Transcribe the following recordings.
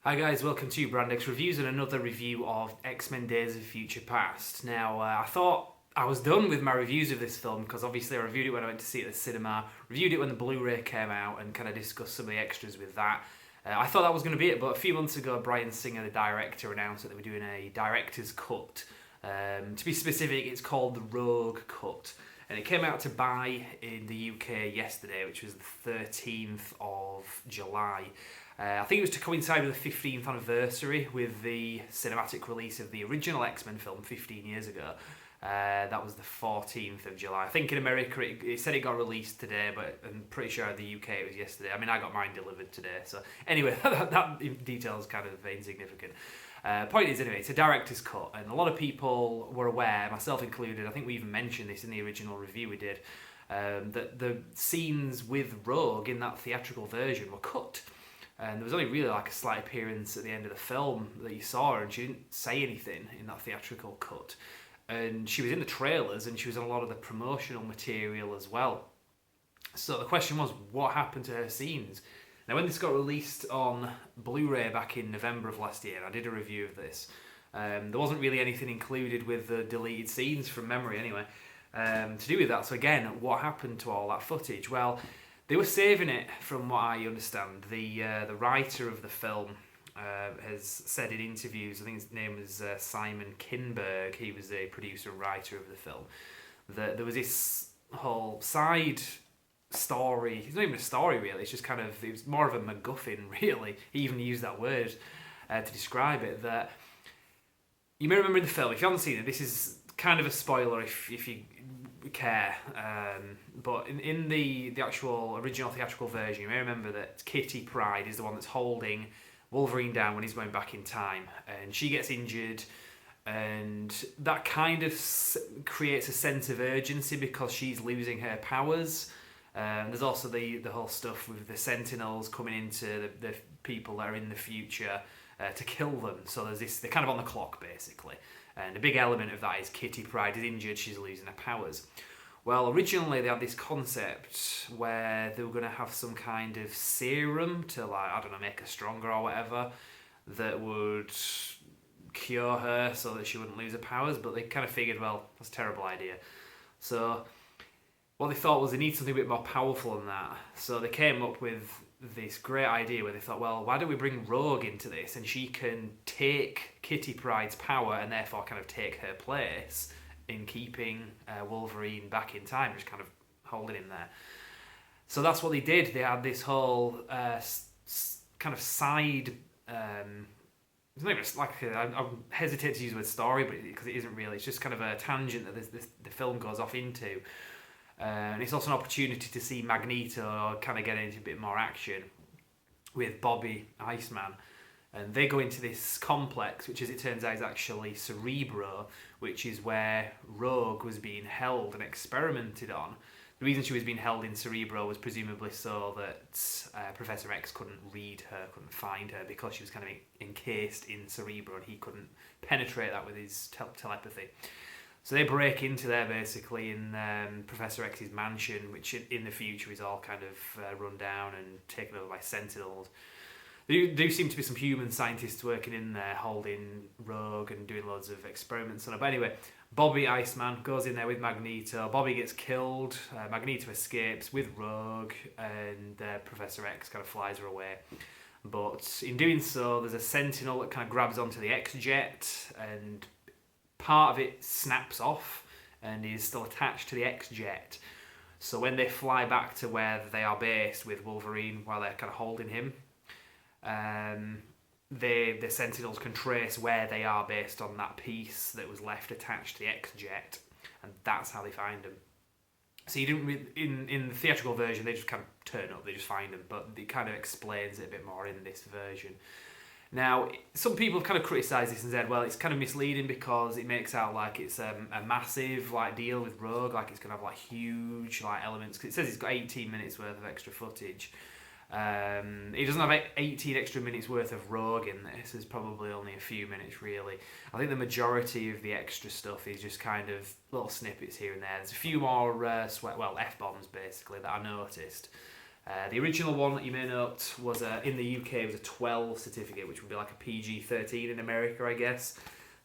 Hi guys, welcome to Brand X Reviews and another review of X-Men Days of Future Past. Now, I thought I was done with my reviews of this film because obviously I reviewed it when I went to see it at the cinema, reviewed it when the Blu-Ray came out and kind of discussed some of the extras with that. I thought that was going to be it, but a few months ago Bryan Singer, the director, announced that they were doing a director's cut. To be specific, it's called the Rogue Cut. And it came out to buy in the UK yesterday, which was the 13th of July. I think it was to coincide with the 15th anniversary with the cinematic release of the original X-Men film 15 years ago. That was the 14th of July. I think in America it said it got released today, but I'm pretty sure in the UK it was yesterday. I mean, I got mine delivered today. So anyway, that detail is kind of insignificant. Point is, anyway, it's a director's cut, and a lot of people were aware, myself included, I think we even mentioned this in the original review we did, that the scenes with Rogue in that theatrical version were cut. And there was only really like a slight appearance at the end of the film that you saw her, and she didn't say anything in that theatrical cut. And she was in the trailers, and she was in a lot of the promotional material as well. So the question was, what happened to her scenes? Now, when this got released on Blu-ray back in November of last year, and I did a review of this, there wasn't really anything included with the deleted scenes from memory anyway, to do with that. So again, what happened to all that footage? Well, they were saving it, from what I understand. The writer of the film has said in interviews, I think his name was Simon Kinberg, he was a producer and writer of the film, that there was this whole side story. It's not even a story really, it's just kind of, it was more of a MacGuffin really. He even used that word to describe it. That you may remember in the film, if you haven't seen it, this is kind of a spoiler if you care, but in the actual original theatrical version, you may remember that Kitty Pryde is the one that's holding Wolverine down when he's going back in time, and she gets injured, and that kind of creates a sense of urgency because she's losing her powers. There's also the whole stuff with the Sentinels coming into the people that are in the future to kill them. So there's this, they're kind of on the clock basically. And a big element of that is Kitty Pryde is injured, she's losing her powers. Well, originally they had this concept where they were going to have some kind of serum to, like, I don't know, make her stronger or whatever, that would cure her so that she wouldn't lose her powers, but they kind of figured, well, that's a terrible idea. So what they thought was they need something a bit more powerful than that. So they came up with this great idea where they thought, well, why don't we bring Rogue into this, and she can take Kitty Pryde's power and therefore kind of take her place in keeping Wolverine back in time, just kind of holding him there. So that's what they did. They had this whole kind of side, it's not even like, I hesitate to use the word story, but because it isn't really, it's just kind of a tangent that the film goes off into. And it's also an opportunity to see Magneto kind of get into a bit more action with Bobby, Iceman. And they go into this complex, which as it turns out is actually Cerebro, which is where Rogue was being held and experimented on. The reason she was being held in Cerebro was presumably so that Professor X couldn't read her, couldn't find her, because she was kind of encased in Cerebro and he couldn't penetrate that with his telepathy. So they break into there basically in Professor X's mansion, which in the future is all kind of run down and taken over by Sentinels. There do seem to be some human scientists working in there, holding Rogue and doing loads of experiments on her. But anyway, Bobby Iceman goes in there with Magneto. Bobby gets killed. Magneto escapes with Rogue, and Professor X kind of flies her away. But in doing so, there's a Sentinel that kind of grabs onto the X-Jet, and part of it snaps off and is still attached to the X-Jet. So when they fly back to where they are based with Wolverine while they're kind of holding him, the Sentinels can trace where they are based on that piece that was left attached to the X-Jet, and that's how they find him. So you didn't in the theatrical version, they just kind of turn up, they just find him, but it kind of explains it a bit more in this version. Now, some people have kind of criticised this and said, well, it's kind of misleading because it makes out like it's a massive like deal with Rogue, like it's going to have like huge like elements. Cause it says it's got 18 minutes worth of extra footage. It doesn't have 18 extra minutes worth of Rogue in this. There's probably only a few minutes really. I think the majority of the extra stuff is just kind of little snippets here and there. There's a few more F-bombs basically that I noticed. The original one that you may note was in the UK it was a 12 certificate, which would be like a PG-13 in America, I guess.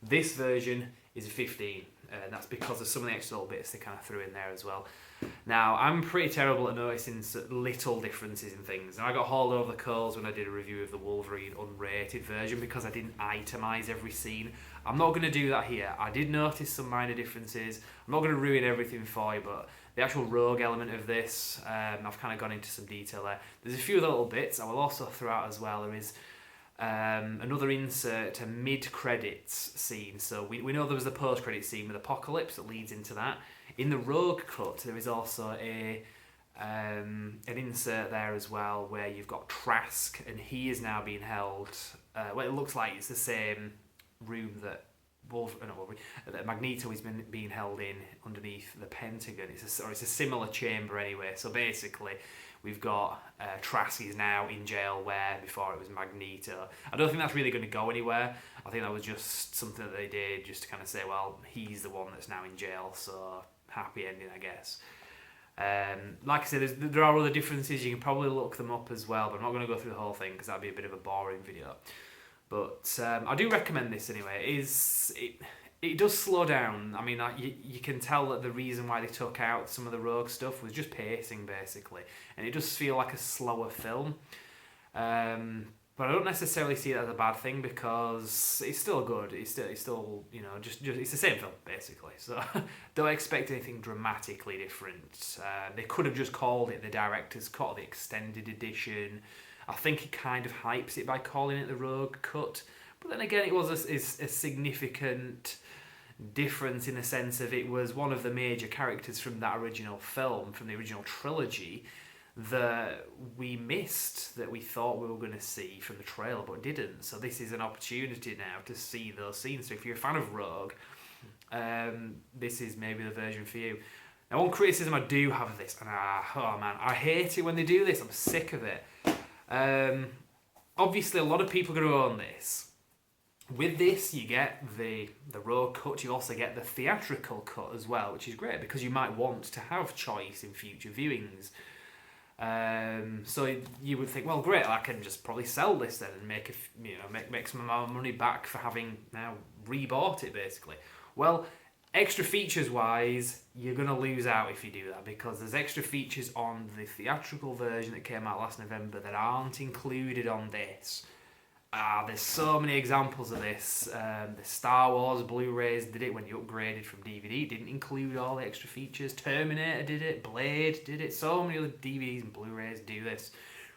This version is a 15, and that's because of some of the extra little bits they kind of threw in there as well. Now, I'm pretty terrible at noticing little differences in things, and I got hauled over the coals when I did a review of the Wolverine unrated version because I didn't itemise every scene. I'm not going to do that here. I did notice some minor differences. I'm not going to ruin everything for you, but the actual rogue element of this, I've kind of gone into some detail there. There's a few other little bits I will also throw out as well. There is another insert, a mid-credits scene. So we know there was a post-credit scene with Apocalypse that leads into that. In the Rogue cut, there is also an insert there as well where you've got Trask, and he is now being held. Well, it looks like it's the same room that that Magneto is being held in underneath the Pentagon. It's a similar chamber anyway. So basically, we've got Trask is now in jail where before it was Magneto. I don't think that's really going to go anywhere. I think that was just something that they did just to kind of say, well, he's the one that's now in jail, so happy ending, I guess. Like I said, there are other differences. You can probably look them up as well, but I'm not going to go through the whole thing because that'd be a bit of a boring video. But I do recommend this anyway. It does slow down. I mean, you can tell that the reason why they took out some of the Rogue stuff was just pacing, basically. And it does feel like a slower film. But I don't necessarily see that as a bad thing because it's still good. It's still you know, just it's the same film, basically. So don't expect anything dramatically different. They could have just called it the director's cut or the extended edition. I think it kind of hypes it by calling it the Rogue cut. But then again, it was a significant difference in the sense of it was one of the major characters from that original film, from the original trilogy, that we missed, that we thought we were going to see from the trailer but didn't. So this is an opportunity now to see those scenes. So if you're a fan of Rogue, this is maybe the version for you. Now, one criticism I do have of this, and oh man, I hate it when they do this. I'm sick of it. Obviously, a lot of people are going to own this. With this, you get the Rogue cut. You also get the theatrical cut as well, which is great because you might want to have choice in future viewings. So you would think, well, great, I can just probably sell this then and make some of my money back for having now rebought it, basically. Well, extra features wise, you're going to lose out if you do that because there's extra features on the theatrical version that came out last November that aren't included on this. There's so many examples of this. The Star Wars Blu-rays did it when you upgraded from DVD. It didn't include all the extra features. Terminator did it. Blade did it. So many other DVDs and Blu-rays do this.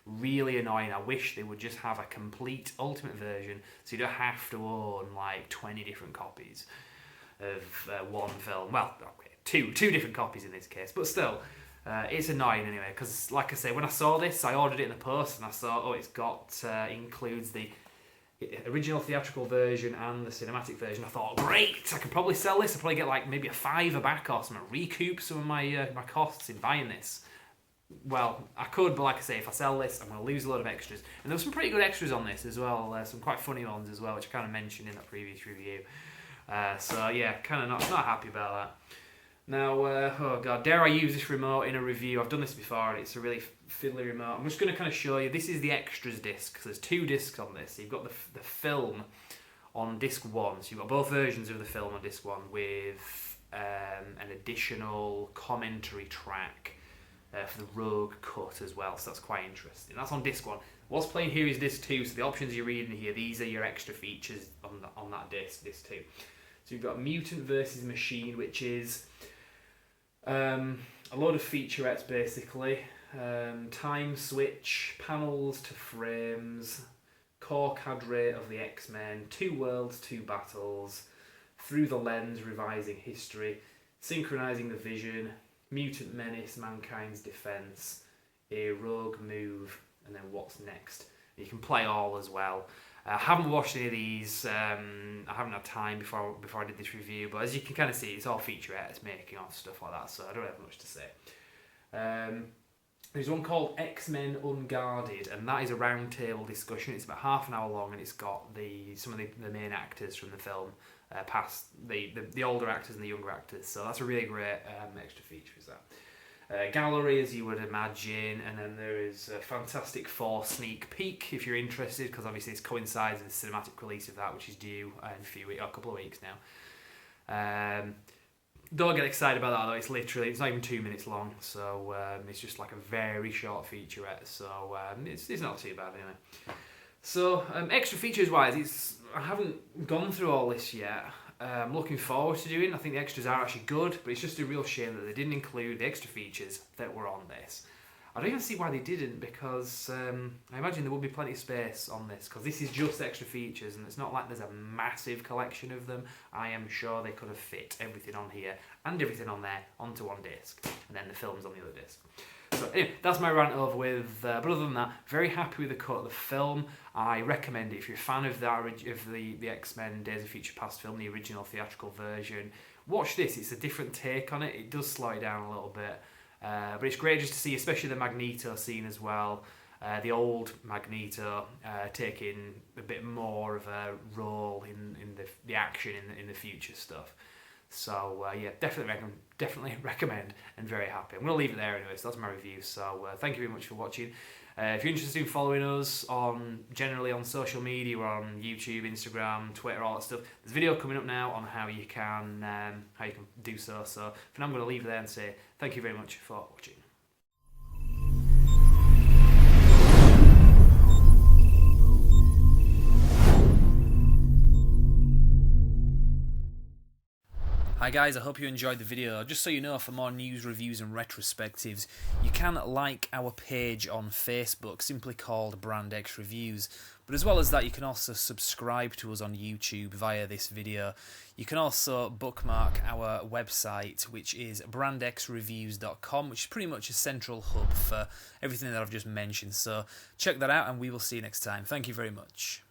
Really annoying. I wish they would just have a complete ultimate version so you don't have to own like 20 different copies of one film. Well, okay, two different copies in this case, but still, it's annoying anyway. Because, like I say, when I saw this, I ordered it in the post, and I saw, it's got includes the original theatrical version and the cinematic version. I thought, great, I can probably sell this. I'll probably get like maybe a $5 back or something, recoup some of my costs in buying this. Well, I could, but like I say, if I sell this, I'm going to lose a lot of extras. And there were some pretty good extras on this as well, some quite funny ones as well, which I kind of mentioned in that previous review. So yeah, kind of not happy about that. Now, oh god, dare I use this remote in a review? I've done this before and it's a really fiddly remote. I'm just going to kind of show you, this is the extras disc. So there's 2 discs on this. So you've got the film on disc 1. So you've got both versions of the film on disc 1 with an additional commentary track for the Rogue cut as well. So that's quite interesting. That's on disc 1. What's playing here is disc 2. So the options you're reading here, these are your extra features on that disc 2. So you've got Mutant versus Machine, which is a load of featurettes basically. Time switch, panels to frames, core cadre of the X-Men, 2 worlds, 2 battles, through the lens, revising history, synchronizing the vision, mutant menace, mankind's defense, a rogue move, and then what's next. You can play all as well. I haven't watched any of these. I haven't had time before I did this review, but as you can kind of see, it's all featurettes, making of, stuff like that, so I don't have much to say. There's one called X-Men Unguarded, and that is a roundtable discussion. It's about half an hour long, and it's got some of the main actors from the film, past the older actors and the younger actors, so that's a really great extra feature, is that. gallery, as you would imagine, and then there is a Fantastic Four sneak peek if you're interested, because obviously this coincides with the cinematic release of that, which is due in a couple of weeks now. Don't get excited about that though. It's not even 2 minutes long, so it's just like a very short featurette. So it's not too bad anyway. So extra features wise, I haven't gone through all this yet. I'm looking forward to doing. I think the extras are actually good, but it's just a real shame that they didn't include the extra features that were on this. I don't even see why they didn't, because I imagine there would be plenty of space on this, because this is just extra features and it's not like there's a massive collection of them. I am sure they could have fit everything on here and everything on there onto one disc, and then the films on the other disc. So anyway, that's my rant over with, but other than that, very happy with the cut of the film. I recommend it if you're a fan of the X-Men Days of Future Past film, the original theatrical version. Watch this, it's a different take on it. It does slow it down a little bit. But it's great just to see, especially the Magneto scene as well. The old Magneto taking a bit more of a role in the action in the future stuff. So yeah, definitely recommend, and very happy. I'm going to leave it there anyway, so that's my review. So thank you very much for watching. If you're interested in following us generally on social media, we're on YouTube, Instagram, Twitter, all that stuff. There's a video coming up now on how you can do so. So for now, I'm going to leave it there and say thank you very much for watching. Hi guys, I hope you enjoyed the video. Just so you know, for more news, reviews and retrospectives, you can like our page on Facebook, simply called Brand X Reviews. But as well as that, you can also subscribe to us on YouTube via this video. You can also bookmark our website, which is brandxreviews.com, which is pretty much a central hub for everything that I've just mentioned. So check that out and we will see you next time. Thank you very much.